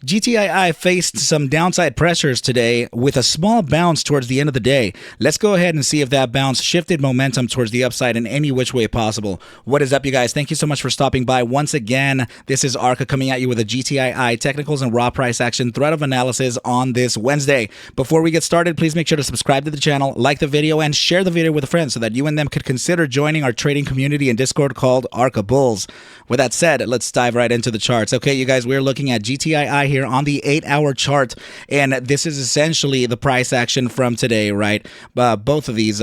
GTII faced some downside pressures today with a small bounce towards the end of the day. Let's go ahead and see if that bounce shifted momentum towards the upside in any which way possible. What is up, you guys? Thank you so much for stopping by once again. This is ARCa coming at you with a GTII technicals and raw price action threat of analysis on this Wednesday. Before we get started, please make sure to subscribe to the channel, like the video, and share the video with a friend so that you and them could consider joining our trading community in Discord called ARCa Bulls. With that said, let's dive right into the charts. Okay, you guys, we're looking at GTII here on the 8-hour chart, and this is essentially the price action from today, right? Both of these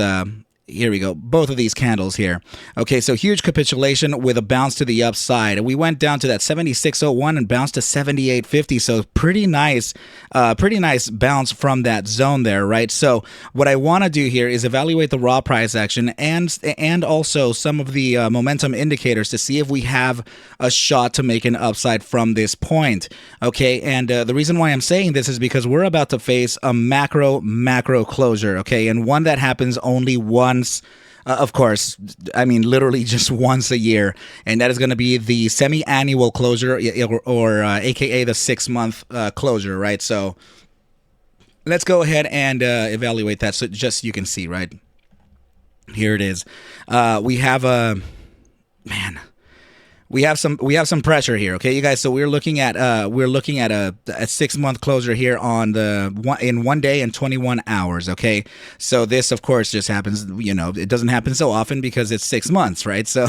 here we go. Both of these candles here. Okay, so huge capitulation with a bounce to the upside. We went down to that 76.01 and bounced to 78.50. So pretty nice bounce from that zone there, right? So what I want to do here is evaluate the raw price action and also some of the momentum indicators to see if we have a shot to make an upside from this point. Okay, and the reason why I'm saying this is because we're about to face a macro closure. Okay, and one that happens only once. Of course, I mean literally just once a year, and that is going to be the semi-annual closure, or AKA the 6-month closure, right? So let's go ahead and evaluate that, so just so you can see, right? Here it is. We have a We have some pressure here, okay, you guys. So we're looking at a 6-month closure here on in 1 day and 21 hours, okay. So this, of course, just happens. You know, it doesn't happen so often because it's 6 months, right? So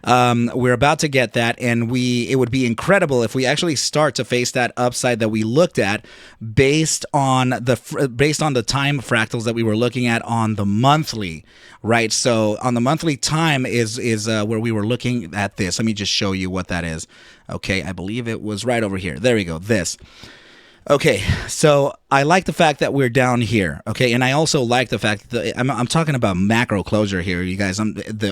we're about to get that, and it would be incredible if we actually start to face that upside that we looked at based on the time fractals that we were looking at on the monthly, right? So on the monthly time is where we were looking at this. Let me just show you what that is. Okay, I believe it was right over here. There we go. This. Okay, so I like the fact that we're down here. Okay, and I also like the fact that I'm talking about macro closure here, you guys.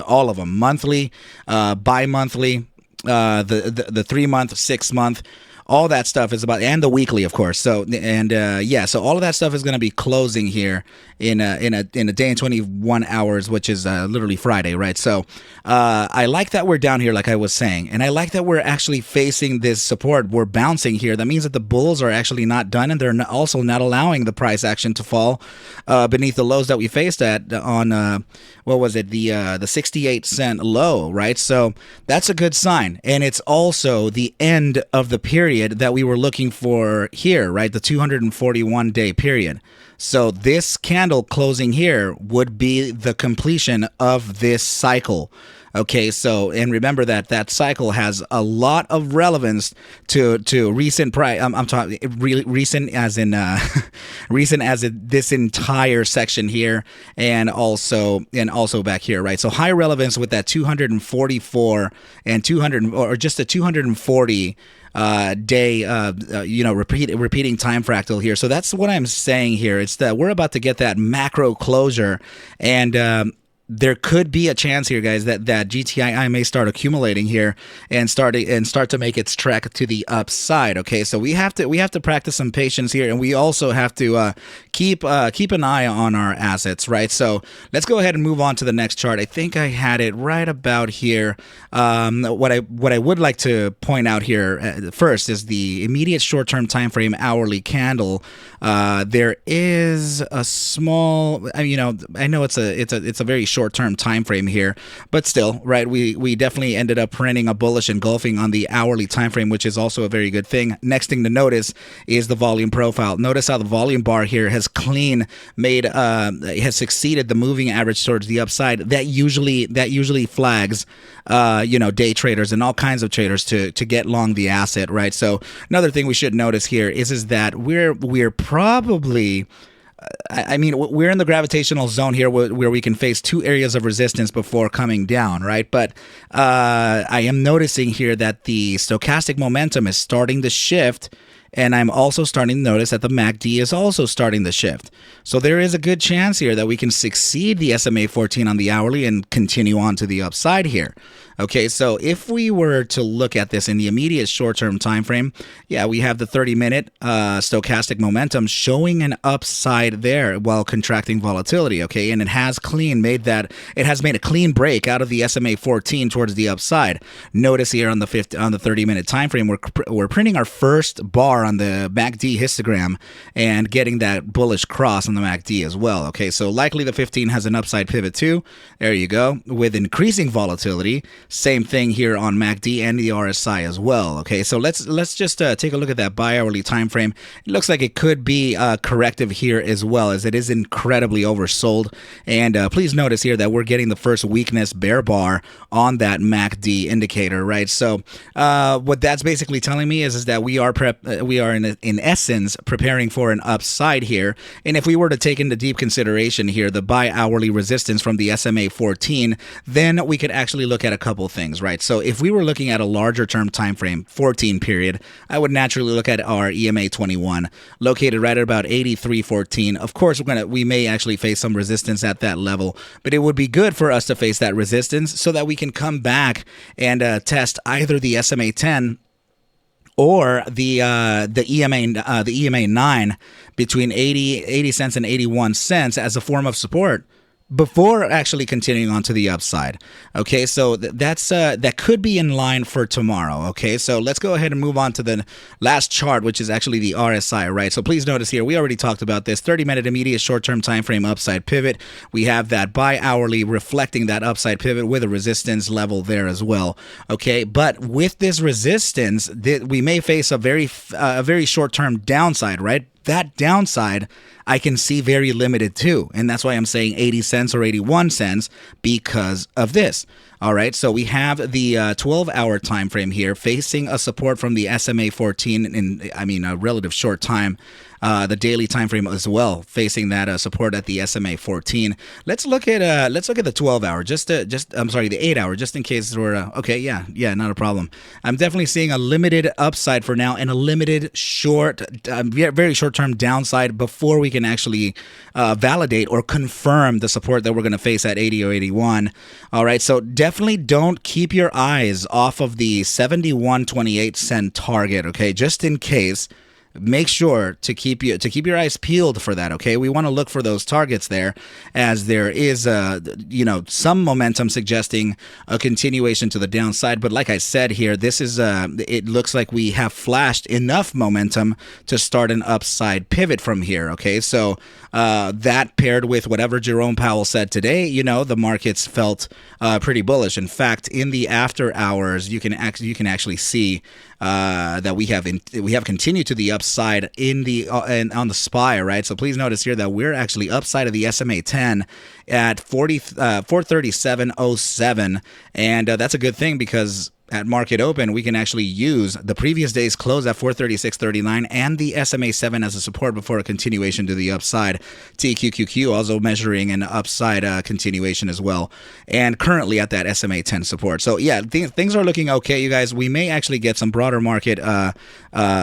All of them, monthly, bi-monthly, the 3-month, 6-month. All that stuff is about, and the weekly, of course. So, and yeah, so all of that stuff is going to be closing here in a day and 21 hours, which is literally Friday, right? So I like that we're down here, like I was saying, and I like that we're actually facing this support. We're bouncing here. That means that the bulls are actually not done, and they're also not allowing the price action to fall beneath the lows that we faced at on what was it, the 68-cent low, right? So that's a good sign, and it's also the end of the period that we were looking for here, right? The 241-day period. So this candle closing here would be the completion of this cycle. Okay, so, and remember that cycle has a lot of relevance to recent price. I'm talking recent as in recent as in this entire section here, and also back here, right? So high relevance with that 244 and 200, or just a 240 day, repeating time fractal here. So that's what I'm saying here. It's that we're about to get that macro closure, and there could be a chance here, guys, that GTII may start accumulating here and start to make its trek to the upside. Okay, so we have to practice some patience here, and we also have to keep an eye on our assets, right? So let's go ahead and move on to the next chart. I think I had it right about here. What I would like to point out here first is the immediate short-term time frame hourly candle. There is a small, I know it's a very short-term time frame here, but still, right, we definitely ended up printing a bullish engulfing on the hourly time frame, which is also a very good thing. Next thing to notice is the volume profile. Notice how the volume bar here has has succeeded the moving average towards the upside. That usually flags day traders and all kinds of traders to get long the asset, right? So another thing we should notice here is that we're probably, we're in the gravitational zone here where we can face two areas of resistance before coming down, right? But I am noticing here that the stochastic momentum is starting to shift, and I'm also starting to notice that the MACD is also starting to shift. So there is a good chance here that we can succeed the SMA 14 on the hourly and continue on to the upside here. Okay, so if we were to look at this in the immediate short-term time frame, yeah, we have the 30-minute stochastic momentum showing an upside there while contracting volatility. Okay, and it has made a clean break out of the SMA 14 towards the upside. Notice here on the 30-minute time frame, we're printing our first bar on the MACD histogram and getting that bullish cross on the MACD as well. Okay, so likely the 15 has an upside pivot too. There you go. With increasing volatility, same thing here on MACD and the RSI as well. Okay, so let's just take a look at that bi-hourly time frame. It looks like it could be corrective here as well, as it is incredibly oversold. And please notice here that we're getting the first weakness bear bar on that MACD indicator, right? So what that's basically telling me is that we are in essence preparing for an upside here. And if we were to take into deep consideration here the bi-hourly resistance from the SMA 14, then we could actually look at a couple things, right? So if we were looking at a larger term time frame, 14 period, I would naturally look at our EMA 21, located right at about 83.14. Of course, we may actually face some resistance at that level, but it would be good for us to face that resistance so that we can come back and test either the SMA 10 or the EMA 9 between 80 cents and 81 cents as a form of support before actually continuing on to the upside. Okay, so that could be in line for tomorrow. Okay, so let's go ahead and move on to the last chart, which is actually the RSI, right? So please notice here, we already talked about this 30-minute immediate short-term time frame upside pivot. We have that bi-hourly reflecting that upside pivot with a resistance level there as well. Okay, but with this resistance, we may face a very short-term downside, right? That downside I can see very limited too, and that's why I'm saying 80 cents or 81 cents because of this. All right, so we have the 12-hour time frame here facing a support from the SMA 14 in a relative short time. The daily time frame as well facing that support at the SMA 14. Let's look at the 12-hour, the 8-hour, just in case we're okay. Yeah, not a problem. I'm definitely seeing a limited upside for now and a limited very short-term downside before we can actually validate or confirm the support that we're going to face at 80 or 81. All right, so definitely don't keep your eyes off of the 71.28 cent target. Okay, just in case. Make sure to keep your eyes peeled for that. Okay, we want to look for those targets there, as there is some momentum suggesting a continuation to the downside. But like I said here, this is it looks like we have flashed enough momentum to start an upside pivot from here. Okay, so that paired with whatever Jerome Powell said today, the markets felt pretty bullish. In fact, in the after hours, you can actually see that we have continued to the upside in the on the SPY, right? So please notice here that we're actually upside of the SMA 10 at 437.07, and that's a good thing because at market open, we can actually use the previous day's close at 436.39 and the SMA 7 as a support before a continuation to the upside. TQQQ also measuring an upside continuation as well, and currently at that SMA 10 support. So yeah, things are looking okay, you guys. We may actually get some broader market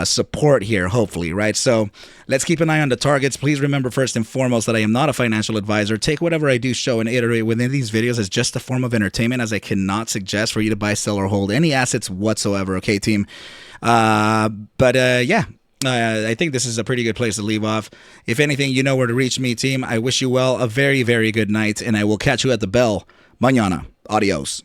support here, hopefully, right? So let's keep an eye on the targets. Please remember first and foremost that I am not a financial advisor. Take whatever I do show and iterate within these videos as just a form of entertainment, as I cannot suggest for you to buy, sell, or hold any assets whatsoever. Okay, team. I think this is a pretty good place to leave off. If anything, you know where to reach me, team. I wish you well, a very, very good night, and I will catch you at the bell mañana. Adios.